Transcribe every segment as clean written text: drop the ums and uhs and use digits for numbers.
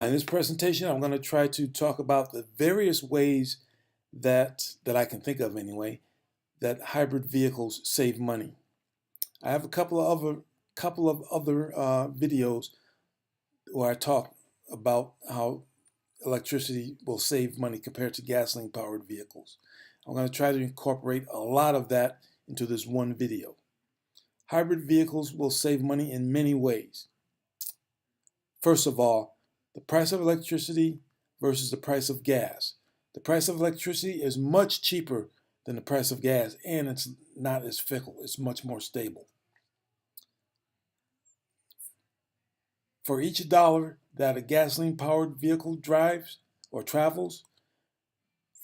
In this presentation, I'm going to try to talk about the various ways that I can think of anyway, that hybrid vehicles save money. I have a couple of other videos where I talk about how electricity will save money compared to gasoline-powered vehicles. I'm going to try to incorporate a lot of that into this one video. Hybrid vehicles will save money in many ways. First of all, the price of electricity versus the price of gas. The price of electricity is much cheaper than the price of gas, and it's not as fickle. It's much more stable. For each dollar that a gasoline-powered vehicle drives or travels,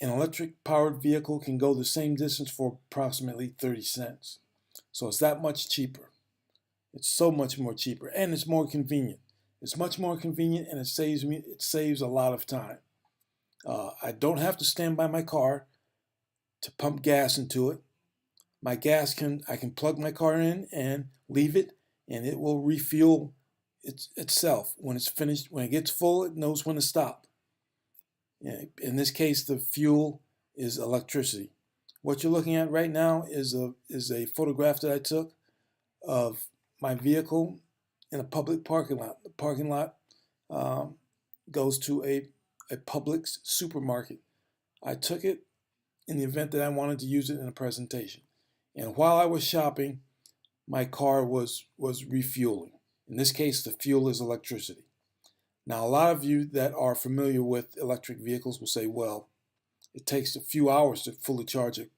an electric-powered vehicle can go the same distance for approximately 30 cents. So it's that much cheaper. It's so much more cheaper, and it's more convenient. It's much more convenient, and it saves a lot of time. I don't have to stand by my car to pump gas into it. I can plug my car in and leave it, and it will refuel itself. When it's finished, when it gets full, it knows when to stop. In this case, the fuel is electricity. What you're looking at right now is a photograph that I took of my vehicle in a public parking lot. The parking lot goes to a Publix supermarket. I took it in the event that I wanted to use it in a presentation. And while I was shopping, my car was refueling. In this case, the fuel is electricity. Now, a lot of you that are familiar with electric vehicles will say, well, it takes a few hours to fully charge an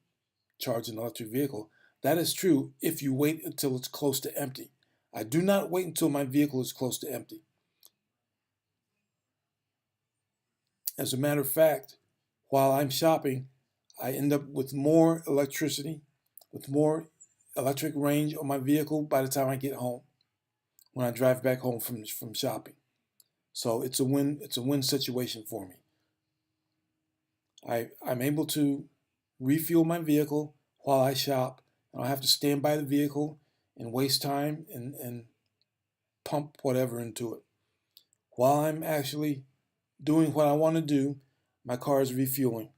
electric vehicle. That is true if you wait until it's close to empty. I do not wait until my vehicle is close to empty. As a matter of fact, while I'm shopping, I end up with more electricity, with more electric range on my vehicle by the time I get home, when I drive back home from shopping. So it's a win situation for me. I'm able to refuel my vehicle while I shop. I don't have to stand by the vehicle and waste time and pump whatever into it. While I'm actually doing what I want to do, my car is refueling.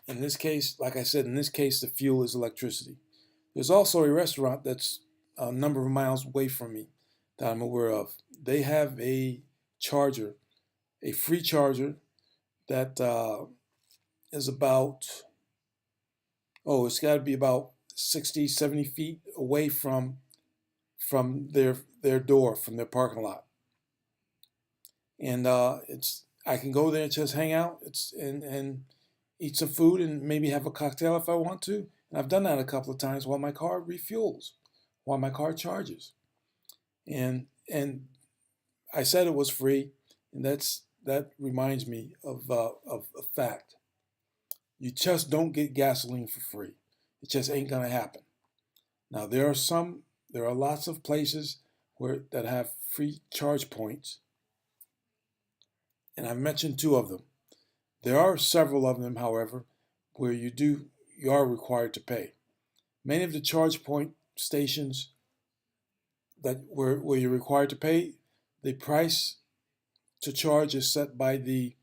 In this case, like I said, in this case, the fuel is electricity. There's also a restaurant that's a number of miles away from me that I'm aware of. They have a charger, a free charger that is about, it's got to be about 60, 70 feet away from their door, from their parking lot. And I can go there and just hang out and eat some food and maybe have a cocktail if I want to. And I've done that a couple of times while my car refuels, while my car charges. And I said it was free, and that reminds me of a fact. You just don't get gasoline for free. It just ain't gonna happen. Now there are lots of places that have free charge points, and I've mentioned two of them. There are several of them, however, where you are required to pay. Many of the charge point stations where you're required to pay, the price to charge is set by the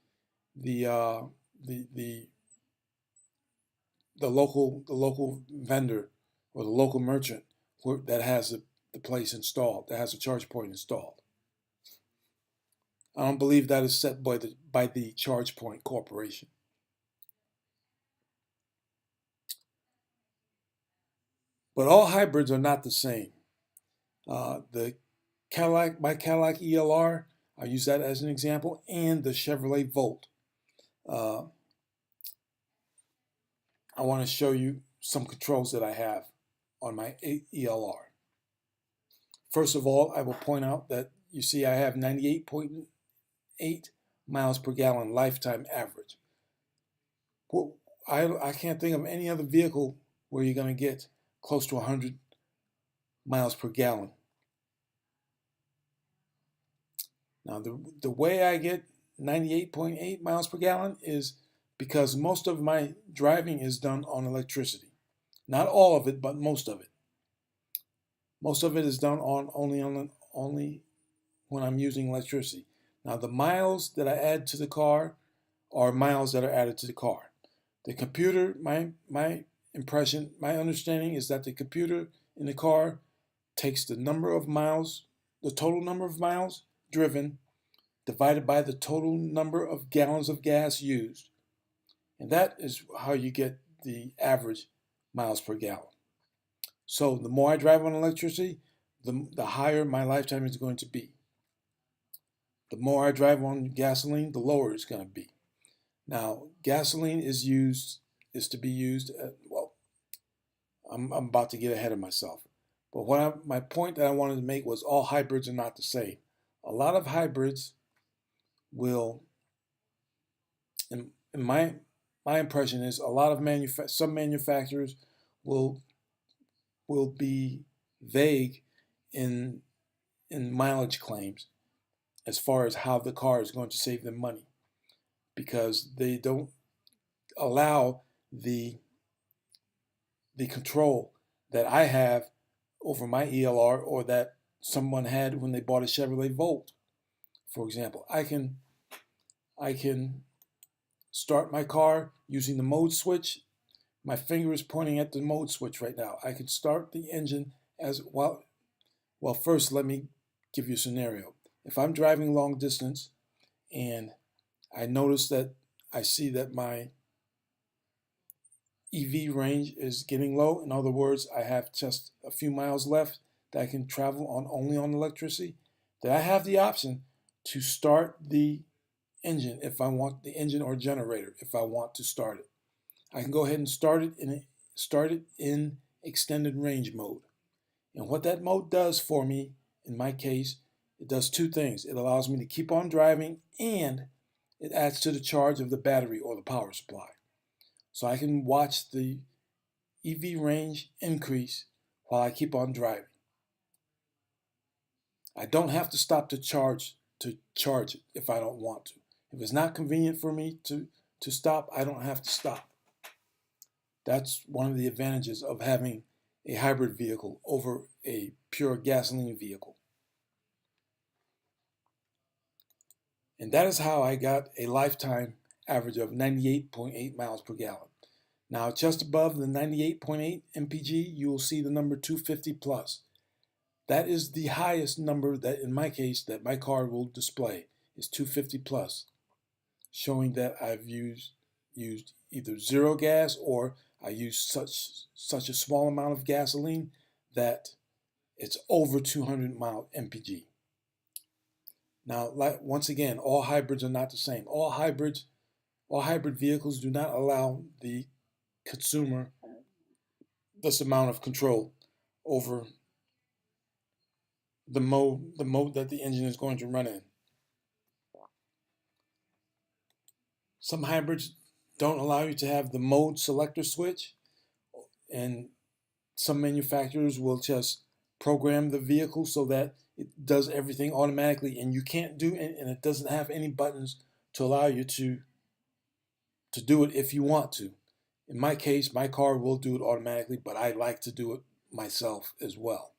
local vendor or the local merchant that has the place installed, that has a charge point installed. I don't believe that is set by the Charge Point Corporation. But all hybrids are not the same. My Cadillac ELR, I'll use that as an example, and the Chevrolet Volt. I want to show you some controls that I have on my ELR. First of all, I will point out that you see I have 98.8 miles per gallon lifetime average. Well, I can't think of any other vehicle where you're going to get close to 100 miles per gallon. Now, the way I get 98.8 miles per gallon is because most of my driving is done on electricity. Not all of it, but most of it. Most of it is done only when I'm using electricity. Now the miles that I add to the car are miles that are added to the car. The computer, my impression, my understanding is that the computer in the car takes the number of miles, the total number of miles driven, divided by the total number of gallons of gas used. And that is how you get the average miles per gallon. So the more I drive on electricity, the higher my lifetime is going to be. The more I drive on gasoline, the lower it's going to be. Now, gasoline is to be used. Well, I'm about to get ahead of myself. But my point that I wanted to make was all hybrids are not the same. A lot of hybrids will, in my impression is, a lot of some manufacturers will be vague in mileage claims as far as how the car is going to save them money, because they don't allow the control that I have over my ELR, or that someone had when they bought a Chevrolet Volt. For example, I can start my car using the mode switch. My finger is pointing at the mode switch right now. I can start the engine as well. Well, first let me give you a scenario. If I'm driving long distance and I see that my EV range is getting low, in other words, I have just a few miles left that I can travel on only on electricity, then I have the option to start the engine if I want, the engine or generator if I want to start it. I can go ahead and start it in extended range mode. And what that mode does for me, in my case, it does two things. It allows me to keep on driving, and it adds to the charge of the battery or the power supply. So I can watch the EV range increase while I keep on driving. I don't have to stop to charge it if I don't want to. If it's not convenient for me to stop, I don't have to stop. That's one of the advantages of having a hybrid vehicle over a pure gasoline vehicle. And that is how I got a lifetime average of 98.8 miles per gallon. Now, just above the 98.8 mpg, you will see the number 250 plus. That is the highest number that, in my case, that my car will display, is 250 plus, showing that I've used either zero gas, or I use such a small amount of gasoline that it's over 200 mpg. Now, once again, all hybrids are not the same. All hybrid vehicles do not allow the consumer this amount of control over the mode that the engine is going to run in. Some hybrids don't allow you to have the mode selector switch, and some manufacturers will just program the vehicle so that it does everything automatically, and you can't do it, and it doesn't have any buttons to allow you to do it if you want to. In my case, my car will do it automatically, but I like to do it myself as well.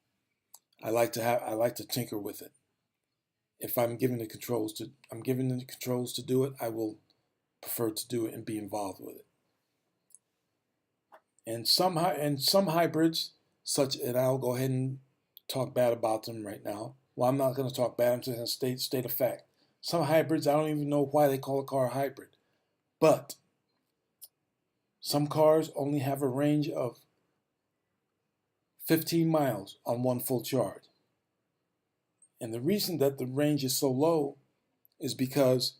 I like to tinker with it. If I'm given the controls to do it, I will prefer to do it and be involved with it. And some hybrids, and I'll go ahead and talk bad about them right now. Well, I'm not going to talk bad. I'm just going to state a fact. Some hybrids, I don't even know why they call a car a hybrid, but some cars only have a range of 15 miles on one full charge. And the reason that the range is so low is because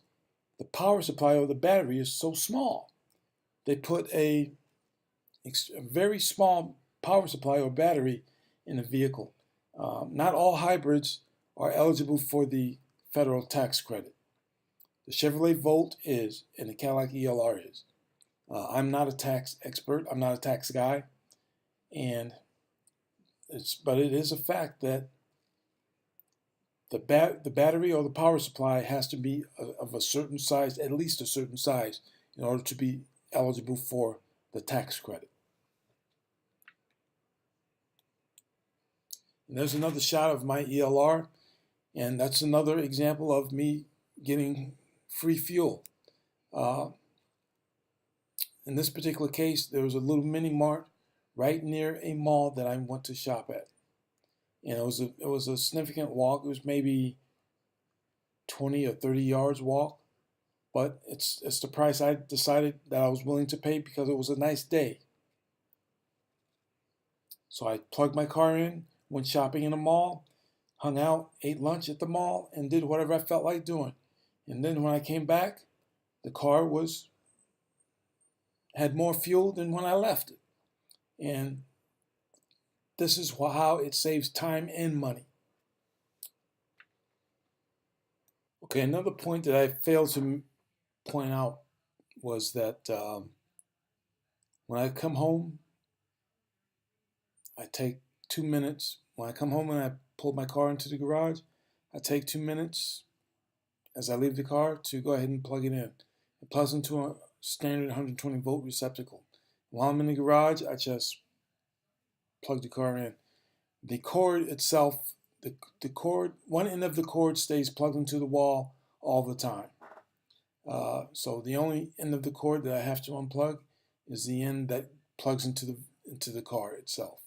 the power supply or the battery is so small. They put a very small power supply or battery in a vehicle. Not all hybrids are eligible for the federal tax credit. The Chevrolet Volt is, and the Cadillac ELR is. I'm not a tax expert. I'm not a tax guy, but it is a fact that the battery or the power supply has to be of a certain size, at least a certain size, in order to be eligible for the tax credit. And there's another shot of my ELR, and that's another example of me getting free fuel. Uh, in this particular case, there was a little mini mart right near a mall that I went to shop at. And it was a significant walk. It was maybe 20 or 30 yards walk, but it's the price I decided that I was willing to pay because it was a nice day. So I plugged my car in, went shopping in the mall, hung out, ate lunch at the mall, and did whatever I felt like doing. And then when I came back, the car had more fuel than when I left it. And this is how it saves time and money. Okay, another point that I failed to point out was that when I come home, I take 2 minutes. When I come home and I pull my car into the garage, I take 2 minutes as I leave the car to go ahead and plug it in. It plugs into a standard 120 volt receptacle. While I'm in the garage, I just plug the car in. The cord itself, the cord, one end of the cord stays plugged into the wall all the time. So the only end of the cord that I have to unplug is the end that plugs into the car itself.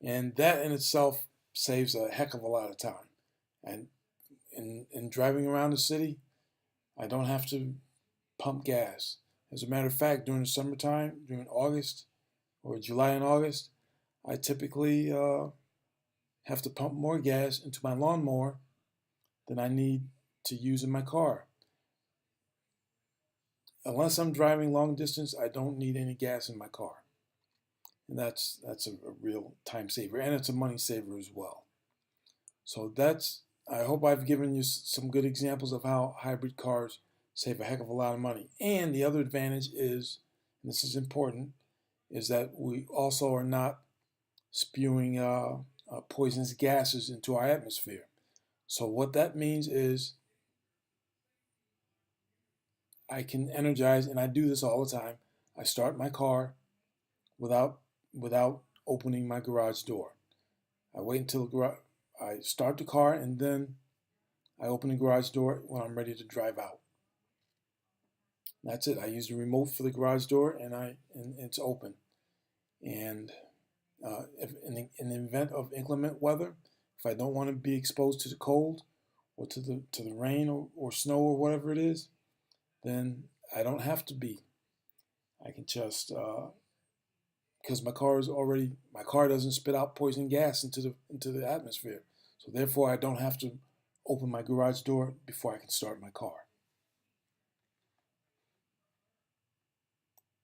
And that in itself saves a heck of a lot of time. And in driving around the city, I don't have to pump gas. As a matter of fact, during the summertime, during August or July and August, I typically have to pump more gas into my lawnmower than I need to use in my car. Unless I'm driving long distance, I don't need any gas in my car. And that's a real time saver, and it's a money saver as well. So I hope I've given you some good examples of how hybrid cars save a heck of a lot of money. And the other advantage is, and this is important, is that we also are not spewing poisonous gases into our atmosphere. So what that means is I can energize, and I do this all the time. I start my car without opening my garage door. I wait until I start the car, and then I open the garage door when I'm ready to drive out. That's it. I use the remote for the garage door, and it's open. And if in the event of inclement weather, if I don't want to be exposed to the cold or to the rain or snow or whatever it is, then I don't have to be. I can just because my car doesn't spit out poison gas into the atmosphere. So therefore, I don't have to open my garage door before I can start my car.